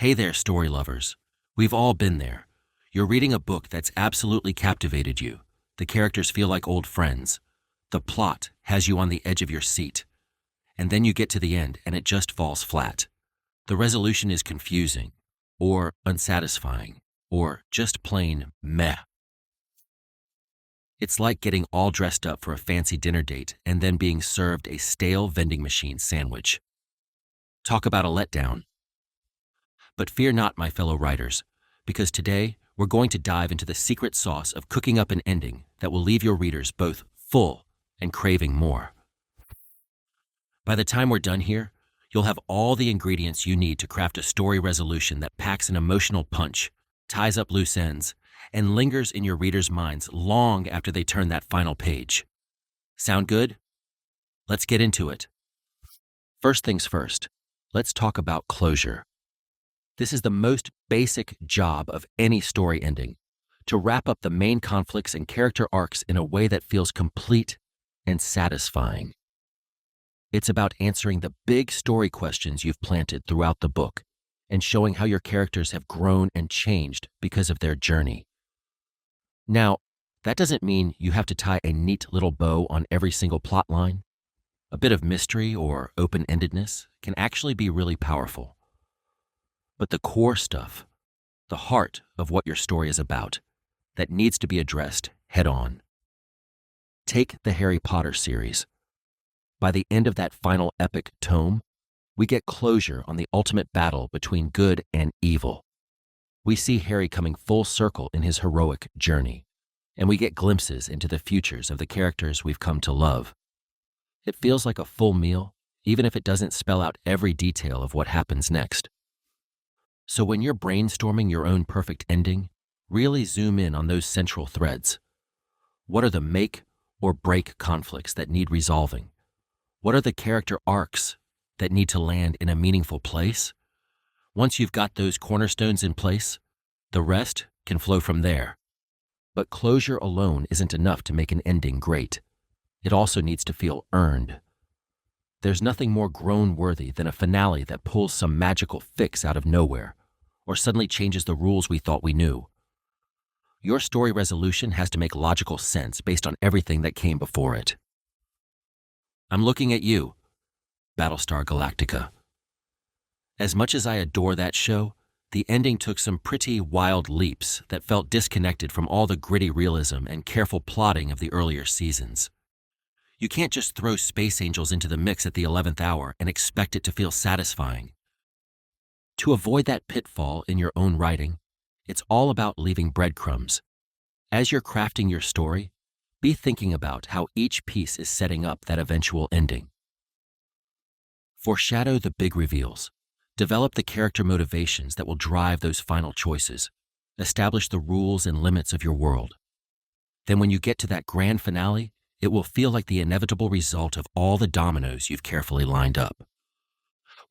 Hey there, story lovers. We've all been there. You're reading a book that's absolutely captivated you. The characters feel like old friends. The plot has you on the edge of your seat. And then you get to the end and it just falls flat. The resolution is confusing, or unsatisfying, or just plain meh. It's like getting all dressed up for a fancy dinner date and then being served a stale vending machine sandwich. Talk about a letdown. But fear not, my fellow writers, because today we're going to dive into the secret sauce of cooking up an ending that will leave your readers both full and craving more. By the time we're done here, you'll have all the ingredients you need to craft a story resolution that packs an emotional punch, ties up loose ends, and lingers in your readers' minds long after they turn that final page. Sound good? Let's get into it. First things first, let's talk about closure. This is the most basic job of any story ending, to wrap up the main conflicts and character arcs in a way that feels complete and satisfying. It's about answering the big story questions you've planted throughout the book and showing how your characters have grown and changed because of their journey. Now, that doesn't mean you have to tie a neat little bow on every single plot line. A bit of mystery or open-endedness can actually be really powerful. But the core stuff, the heart of what your story is about, that needs to be addressed head-on. Take the Harry Potter series. By the end of that final epic tome, we get closure on the ultimate battle between good and evil. We see Harry coming full circle in his heroic journey, and we get glimpses into the futures of the characters we've come to love. It feels like a full meal, even if it doesn't spell out every detail of what happens next. So when you're brainstorming your own perfect ending, really zoom in on those central threads. What are the make or break conflicts that need resolving? What are the character arcs that need to land in a meaningful place? Once you've got those cornerstones in place, the rest can flow from there. But closure alone isn't enough to make an ending great. It also needs to feel earned. There's nothing more groan-worthy than a finale that pulls some magical fix out of nowhere, or suddenly changes the rules we thought we knew. Your story resolution has to make logical sense based on everything that came before it. I'm looking at you, Battlestar Galactica. As much as I adore that show, the ending took some pretty wild leaps that felt disconnected from all the gritty realism and careful plotting of the earlier seasons. You can't just throw space angels into the mix at the 11th hour and expect it to feel satisfying. To avoid that pitfall in your own writing, it's all about leaving breadcrumbs. As you're crafting your story, be thinking about how each piece is setting up that eventual ending. Foreshadow the big reveals. Develop the character motivations that will drive those final choices. Establish the rules and limits of your world. Then when you get to that grand finale, it will feel like the inevitable result of all the dominoes you've carefully lined up.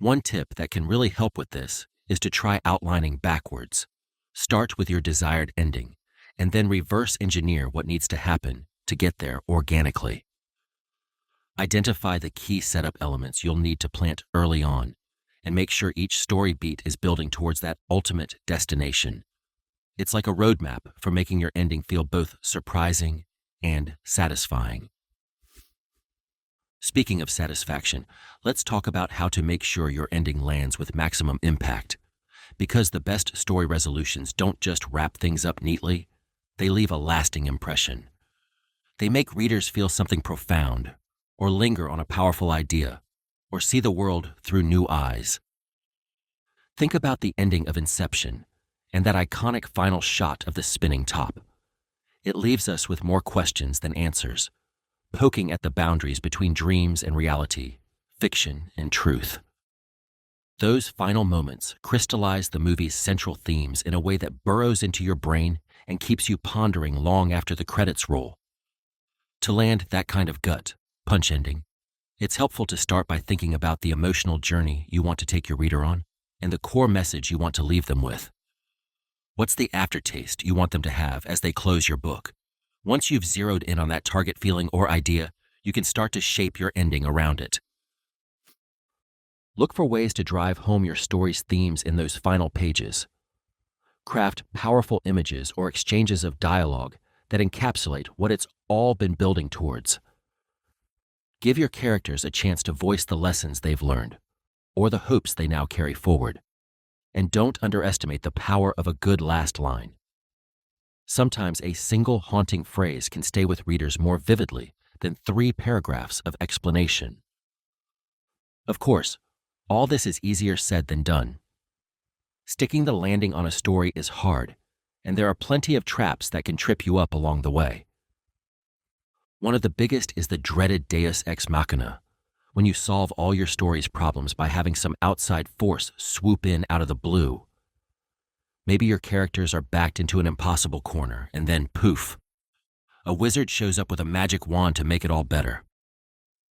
One tip that can really help with this is to try outlining backwards. Start with your desired ending, and then reverse engineer what needs to happen to get there organically. Identify the key setup elements you'll need to plant early on, and make sure each story beat is building towards that ultimate destination. It's like a roadmap for making your ending feel both surprising and satisfying. Speaking of satisfaction, let's talk about how to make sure your ending lands with maximum impact. Because the best story resolutions don't just wrap things up neatly, they leave a lasting impression. They make readers feel something profound, or linger on a powerful idea, or see the world through new eyes. Think about the ending of Inception and that iconic final shot of the spinning top. It leaves us with more questions than answers, poking at the boundaries between dreams and reality, fiction and truth. Those final moments crystallize the movie's central themes in a way that burrows into your brain and keeps you pondering long after the credits roll. To land that kind of gut, punch ending, it's helpful to start by thinking about the emotional journey you want to take your reader on and the core message you want to leave them with. What's the aftertaste you want them to have as they close your book? Once you've zeroed in on that target feeling or idea, you can start to shape your ending around it. Look for ways to drive home your story's themes in those final pages. Craft powerful images or exchanges of dialogue that encapsulate what it's all been building towards. Give your characters a chance to voice the lessons they've learned, or the hopes they now carry forward. And don't underestimate the power of a good last line. Sometimes a single haunting phrase can stay with readers more vividly than 3 paragraphs of explanation. Of course, all this is easier said than done. Sticking the landing on a story is hard, and there are plenty of traps that can trip you up along the way. One of the biggest is the dreaded deus ex machina, when you solve all your story's problems by having some outside force swoop in out of the blue. Maybe your characters are backed into an impossible corner, and then poof, a wizard shows up with a magic wand to make it all better.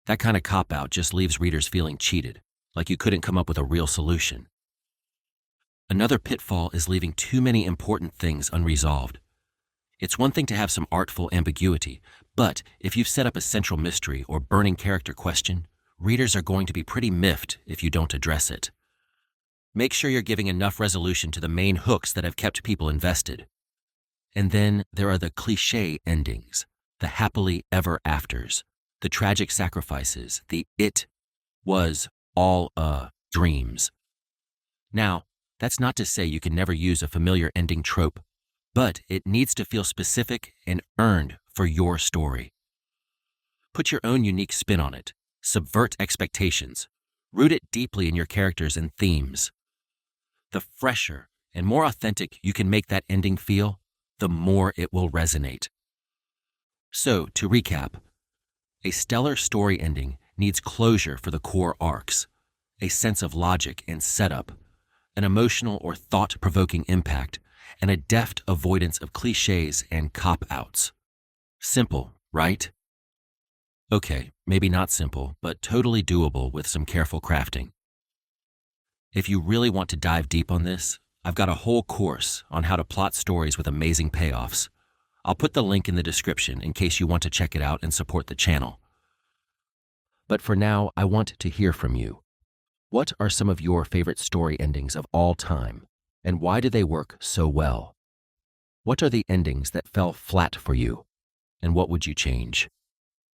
That kind of cop-out just leaves readers feeling cheated, like you couldn't come up with a real solution. Another pitfall is leaving too many important things unresolved. It's one thing to have some artful ambiguity, but if you've set up a central mystery or burning character question, readers are going to be pretty miffed if you don't address it. Make sure you're giving enough resolution to the main hooks that have kept people invested. And then there are the cliché endings, the happily ever afters, the tragic sacrifices, the "it was all dreams." Now, that's not to say you can never use a familiar ending trope, but it needs to feel specific and earned for your story. Put your own unique spin on it, subvert expectations, root it deeply in your characters and themes. The fresher and more authentic you can make that ending feel, the more it will resonate. So, to recap, a stellar story ending needs closure for the core arcs, a sense of logic and setup, an emotional or thought-provoking impact, and a deft avoidance of cliches and cop-outs. Simple, right? Okay, maybe not simple, but totally doable with some careful crafting. If you really want to dive deep on this, I've got a whole course on how to plot stories with amazing payoffs. I'll put the link in the description in case you want to check it out and support the channel. But for now, I want to hear from you. What are some of your favorite story endings of all time, and why do they work so well? What are the endings that fell flat for you, and what would you change?